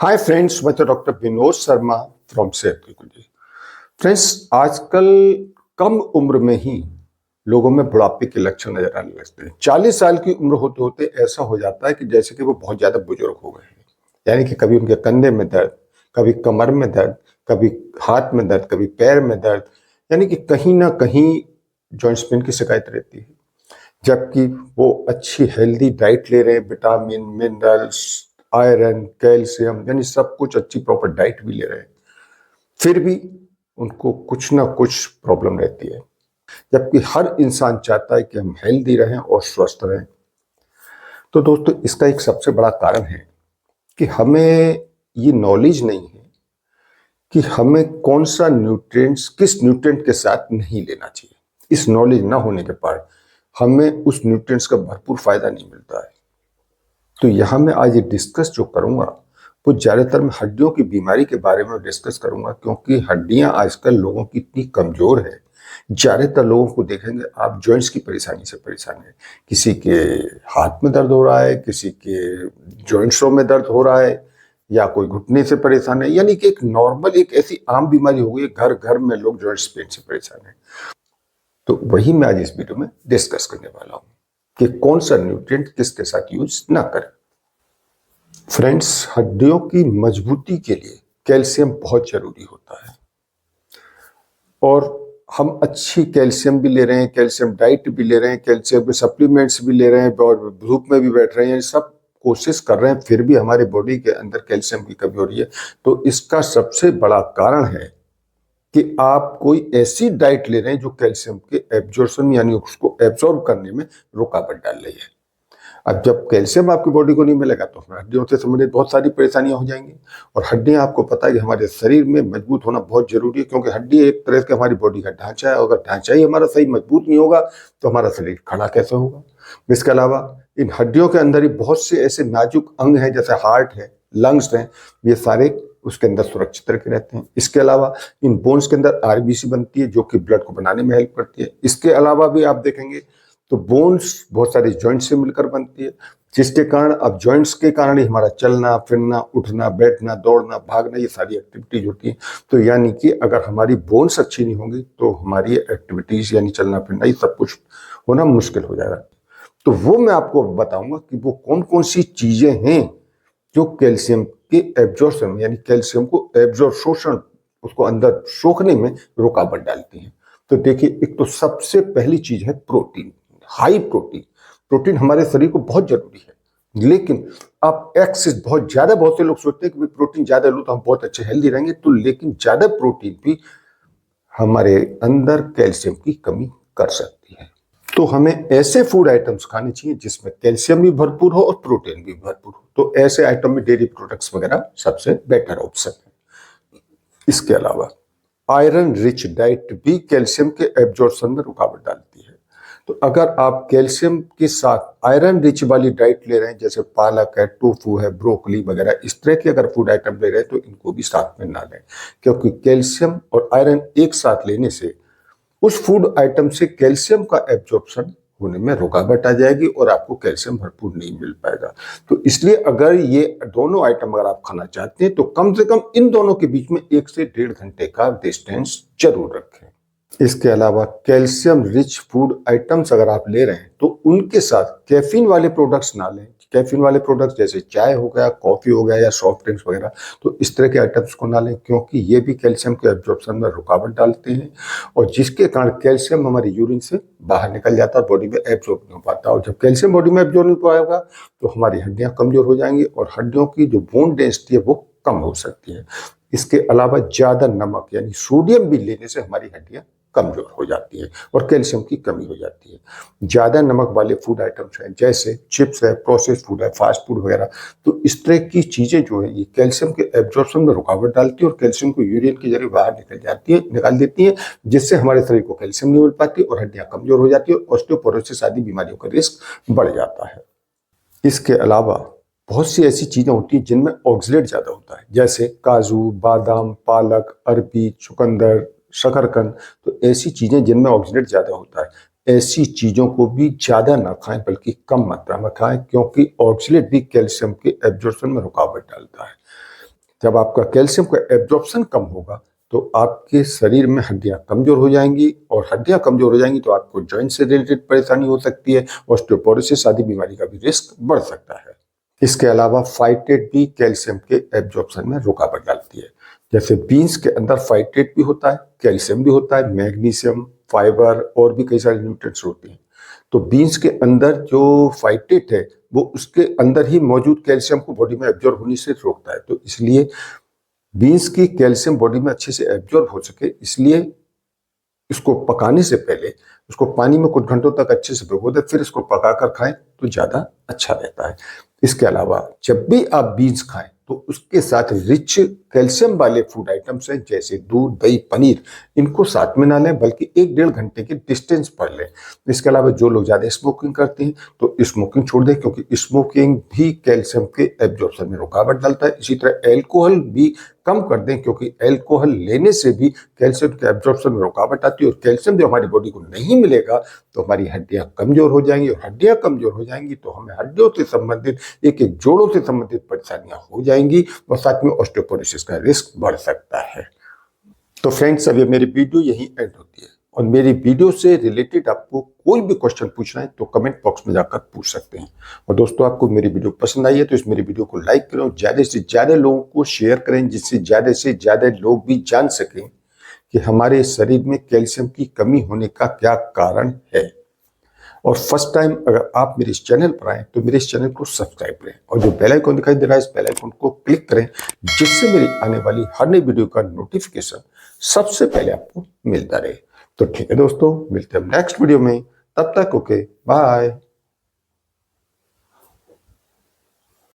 Hi friends, मैं तो doctor Vinod Sharma from सेहत की कुंजी। फ्रेंड्स, आजकल कम उम्र में ही लोगों में बुढ़ापे के लक्षण नजर आने लगते हैं। 40 साल की उम्र होते होते ऐसा हो जाता है कि जैसे कि वो बहुत ज्यादा बुजुर्ग हो गए हैं। यानी कि कभी उनके कंधे में दर्द, कभी कमर में दर्द, कभी हाथ में दर्द, कभी पैर में दर्द, यानी कि कहीं ना कहीं जॉइंट्स पेन की शिकायत रहती है। जबकि वो अच्छी हेल्दी डाइट ले रहे हैं, विटामिन, मिनरल्स, आयरन, कैल्शियम, यानी सब कुछ अच्छी प्रॉपर डाइट भी ले रहे हैं, फिर भी उनको कुछ ना कुछ प्रॉब्लम रहती है। जबकि हर इंसान चाहता है कि हम हेल्दी रहें और स्वस्थ रहें। तो दोस्तों, इसका एक सबसे बड़ा कारण है कि हमें ये नॉलेज नहीं है कि हमें कौन सा न्यूट्रिएंट्स किस न्यूट्रिएंट के साथ नहीं लेना चाहिए। इस नॉलेज ना होने के बाद हमें उस न्यूट्रिएंट्स का भरपूर फायदा नहीं मिलता है। तो यहाँ मैं आज ये डिस्कस जो करूँगा वो ज़्यादातर मैं हड्डियों की बीमारी के बारे में डिस्कस करूँगा, क्योंकि हड्डियाँ आजकल लोगों की इतनी कमज़ोर है। ज़्यादातर लोगों को देखेंगे आप, जॉइंट्स की परेशानी से परेशान है। किसी के हाथ में दर्द हो रहा है, किसी के जॉइंट्सों में दर्द हो रहा है, या कोई घुटने से परेशान है। यानी कि एक नॉर्मल, एक ऐसी आम बीमारी हो गई है, घर घर में लोग जॉइंट्स पेन से परेशान है। तो वही मैं आज इस वीडियो में डिस्कस करने वाला हूँ कि कौन सा न्यूट्रिएंट किसके साथ यूज ना करें। फ्रेंड्स, हड्डियों की मजबूती के लिए कैल्शियम बहुत जरूरी होता है, और हम अच्छी कैल्शियम भी ले रहे हैं, कैल्शियम डाइट भी ले रहे हैं, कैल्शियम के सप्लीमेंट्स भी ले रहे हैं, और धूप में भी बैठ रहे हैं, सब कोशिश कर रहे हैं, फिर भी हमारे बॉडी के अंदर कैल्शियम की कमी हो रही है। तो इसका सबसे बड़ा कारण है कि आप कोई ऐसी डाइट ले रहे हैं जो कैल्शियम के एब्जॉर्प्शन यानी उसको एब्जॉर्ब करने में रुकावट डाल रही है। अब जब कैल्शियम आपकी बॉडी को नहीं मिलेगा तो हड्डियों से संबंधित बहुत सारी परेशानियां हो जाएंगी। और हड्डियां, आपको पता है कि हमारे शरीर में मजबूत होना बहुत जरूरी है, क्योंकि हड्डी एक तरह से हमारी बॉडी का ढांचा है। अगर ढांचा ही हमारा सही मजबूत नहीं होगा तो हमारा शरीर खड़ा कैसे होगा। इसके अलावा इन हड्डियों के अंदर ही बहुत से ऐसे नाजुक अंग हैं, जैसे हार्ट है, लंग्स हैं, ये सारे उसके अंदर सुरक्षित रखे रहते हैं। इसके अलावा इन बोन्स के अंदर आरबीसी बनती है, जो कि ब्लड को बनाने में हेल्प करती है। इसके अलावा भी आप देखेंगे तो बोन्स बहुत सारे जॉइंट से मिलकर बनती है, जिसके कारण, अब जॉइंट्स के कारण ही हमारा चलना फिरना, उठना बैठना, दौड़ना भागना, ये सारी एक्टिविटीज होती है। तो यानी कि अगर हमारी बोन्स अच्छी नहीं होंगी तो हमारी एक्टिविटीज यानी चलना फिरना, ये सब कुछ होना मुश्किल हो जाएगा। तो वो मैं आपको बताऊंगा कि वो कौन कौन सी चीजें हैं जो कैल्शियम के एब्जॉर्प्शन यानी कैल्शियम को एब्जॉर्प्शन, उसको अंदर सोखने में रुकावट डालती हैं। तो देखिए, एक तो सबसे पहली चीज है प्रोटीन। High protein. प्रोटीन हमारे शरीर को बहुत जरूरी है, लेकिन आप एक्सेस बहुत ज्यादा, बहुत से लोग सोचते हैं कि प्रोटीन ज्यादा लो तो हम बहुत अच्छे हेल्दी रहेंगे, तो लेकिन ज्यादा प्रोटीन भी हमारे अंदर कैल्शियम की कमी कर सकती है। तो हमें ऐसे फूड आइटम्स खाने चाहिए जिसमें कैल्शियम भी भरपूर हो और प्रोटीन भी भरपूर हो। तो ऐसे आइटम में डेयरी प्रोडक्ट्स वगैरह सबसे बेटर ऑप्शन है। इसके अलावा आयरन रिच डाइट भी कैल्शियम के एब्जॉर्प्शन में रुकावट डालती है। तो अगर आप कैल्शियम के साथ आयरन रिच वाली डाइट ले रहे हैं, जैसे पालक है, टोफू है, ब्रोकली वगैरह, इस तरह के अगर फूड आइटम ले रहे हैं तो इनको भी साथ में ना लें, क्योंकि कैल्शियम और आयरन एक साथ लेने से उस फूड आइटम से कैल्शियम का एब्जॉर्प्शन होने में रुकावट आ जाएगी और आपको कैल्शियम भरपूर नहीं मिल पाएगा। तो इसलिए अगर ये दोनों आइटम अगर आप खाना चाहते हैं तो कम से कम इन दोनों के बीच में 1 से 1.5 घंटे का डिस्टेंस जरूर रखें। इसके अलावा कैल्शियम रिच फूड आइटम्स अगर आप ले रहे हैं तो उनके साथ कैफीन वाले प्रोडक्ट्स ना लें। कैफीन वाले प्रोडक्ट्स जैसे चाय हो गया, कॉफी हो गया, या सॉफ्ट ड्रिंक्स वगैरह, तो इस तरह के आइटम्स को ना लें, क्योंकि ये भी कैल्शियम के एब्जॉर्प्शन में रुकावट डालते हैं, और जिसके कारण कैल्शियम हमारी यूरिन से बाहर निकल जाता है, बॉडी में एब्जॉर्ब नहीं हो पाता। और जब कैल्शियम बॉडी में एब्जॉर्ब नहीं पाएगा तो हमारी हड्डियां कमजोर हो जाएंगी और हड्डियों की जो बोन डेंसिटी है वो कम हो सकती है। इसके अलावा ज्यादा नमक यानी सोडियम भी लेने से हमारी हड्डियां कमजोर हो जाती है और कैल्शियम की कमी हो जाती है। ज्यादा नमक वाले फूड आइटम्स हैं, जैसे चिप्स है, प्रोसेस्ड फूड है, फास्ट फूड वगैरह, तो इस तरह की चीजें जो है ये कैल्शियम के एब्जॉर्प्शन में रुकावट डालती है और कैल्शियम को यूरिन के जरिए बाहर निकाल देती है, जिससे हमारे शरीर को कैल्शियम नहीं मिल पाती और हड्डियां कमजोर हो जाती है और ऑस्टियोपोरोसिस आदि बीमारियों का रिस्क बढ़ जाता है। इसके अलावा बहुत सी ऐसी चीजें होती हैं जिनमें ऑक्सलेट ज्यादा होता है, जैसे काजू, बादाम, पालक, अरबी, चुकंदर, शकरकंद। तो ऐसी चीजें जिनमें ऑक्सलेट ज्यादा होता है, ऐसी चीजों को भी ज्यादा ना खाएं, बल्कि कम मात्रा में खाएं, क्योंकि ऑक्सलेट भी कैल्शियम के एब्जॉर्प्शन में रुकावट डालता है। जब आपका कैल्शियम का एब्जॉर्प्शन कम होगा तो आपके शरीर में हड्डियां कमजोर हो जाएंगी, और हड्डियां कमजोर हो जाएंगी तो आपको जॉइंट से रिलेटेड परेशानी हो सकती है, ऑस्टियोपोरोसिस आदि बीमारी का भी रिस्क बढ़ सकता है। इसके अलावा फाइटेट भी कैल्शियम के एब्जॉर्प्शन में रुकावट डालती है। जैसे बीन्स के अंदर फाइटेट भी होता है, कैल्शियम भी होता है, मैग्नीशियम, फाइबर और भी कई सारे न्यूट्रिएंट्स होते हैं। तो बीन्स के अंदर जो फाइटेट है वो उसके अंदर ही मौजूद कैल्शियम को बॉडी में एब्जॉर्ब होने से रोकता है। तो इसलिए बीन्स की कैल्शियम बॉडी में अच्छे से एब्जॉर्ब हो सके, इसलिए इसको पकाने से पहले उसको पानी में कुछ घंटों तक अच्छे से भिगो दे, फिर इसको पकाकर खाएं तो ज़्यादा अच्छा रहता है। इसके अलावा जब भी आप बीन्स खाएं तो उसके साथ रिच कैल्शियम वाले फूड आइटम्स हैं, जैसे दूध, दही, पनीर, इनको साथ में ना लें बल्कि 1-1.5 घंटे के डिस्टेंस पर लें। इसके अलावा जो लोग ज़्यादा स्मोकिंग करते हैं तो स्मोकिंग छोड़ दें, क्योंकि स्मोकिंग भी कैल्शियम के एब्जॉर्प्शन में रुकावट डालता है। इसी तरह एल्कोहल भी कम कर दें, क्योंकि एल्कोहल लेने से भी कैल्शियम के एब्जॉर्प्शन में रुकावट आती है, और कैल्शियम जब हमारी बॉडी को नहीं मिलेगा तो हमारी हड्डियां कमजोर हो जाएंगी, और हड्डियां कमजोर हो जाएंगी तो हमें हड्डियों से संबंधित एक एक जोड़ों से संबंधित परेशानियां हो जाएंगी, और साथ में ऑस्टियोपोरोसिस का रिस्क बढ़ सकता है। तो फ्रेंड्स, अब ये मेरी वीडियो यही एंड होती है, और मेरी वीडियो से रिलेटेड आपको कोई भी क्वेश्चन पूछना है तो कमेंट बॉक्स में जाकर पूछ सकते हैं। और दोस्तों, आपको मेरी वीडियो पसंद आई है तो इस मेरी वीडियो को लाइक करें, ज़्यादा से ज़्यादा लोगों को शेयर करें, जिससे ज़्यादा से ज़्यादा लोग भी जान सकें कि हमारे शरीर में कैल्शियम की कमी होने का क्या कारण है। और फर्स्ट टाइम अगर आप मेरे इस चैनल पर आए तो मेरे इस चैनल को सब्सक्राइब करें, और जो बेल आइकन दिखाई दे रहा है इस बेल आइकन को क्लिक करें, जिससे मेरी आने वाली हर नई वीडियो का नोटिफिकेशन सबसे पहले आपको मिलता रहे। तो ठीक है दोस्तों, मिलते हैं नेक्स्ट वीडियो में, तब तक ओके बाय।